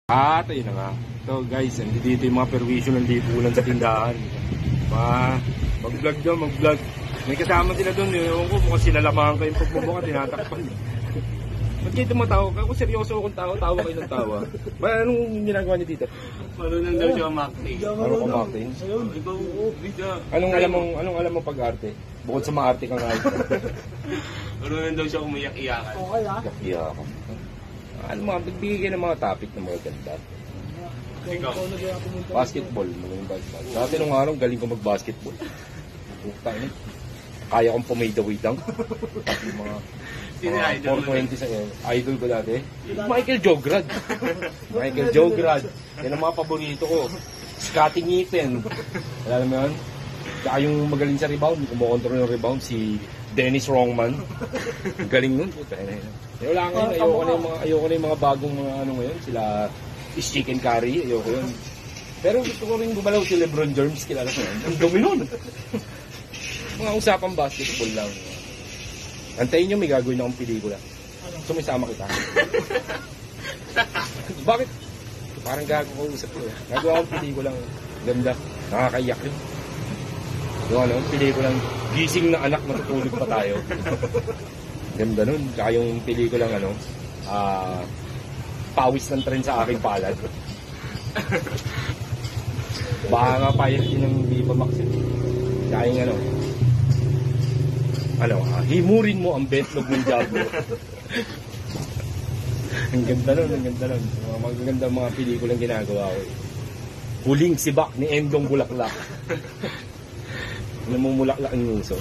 At ayun na nga. So guys, dito yung mga perwisyo ng lipunan sa tindahan. Mag-vlog doon, mag-vlog. May kasama sila doon. Ewan ko, mukhang sinalamahan kayo yung pagmumukha, tinatakpan. Ba't kayo tumatawa? Ako seryoso akong tao, tawa kayo ng tawa. Anong ginagawa niyo dito? Marunong daw siya mag-acting. Marunong ka mag-acting? Anong alam mo pag-arte? Bukod sa mga arte kang arte. Marunong daw siya umiyak-iyakan. Iyak-iyakan. Ano mga, bigbigay kayo ng mga topic na mga ganda. Ikaw. Basketball, magaling basketball. Dati nung araw, galing ko mag-basketball. Puta yun. Kaya kong pumay-the-way dunk. Yung mga 420 sa idol ko dati. Michael Jograd. Michael Jograd. Yan ang mga paborito ko. Scottie Pippen. Alam mo yun? Saka yung magaling sa rebound, kumukontrol ng rebound, si Dennis Rodman. Galing nun. Puta yun. Wala ngayon, ayoko na yung mga bagong mga ano ngayon. Sila is chicken curry, ayoko yun. Pero gusto ko rin gumalaw si LeBron James, kilala ko yun. Ang dumi nun. Mga usapang basketball lang. Antayin nyo, may gagawin akong pelikula. Sumisama kita. Bakit? Parang gago ko usap ko. Gagawa akong pelikulang ganda. Nakakaiyak yun. Yung ano, pelikulang gising na anak, matutulog pa tayo. Ganda nun. Kaya yung pelikulang ano, pawis ng tren sa aking palad. Baka nga pilot din ng Viva Max. Kaya yung himurin mo ang betlog ng Diablo. Ang ganda nun, ang ganda nun. Magaganda mga pelikulang ginagawa ko. Huling sibak ni Endong Bulaklak. Namumulaklak ang nguso.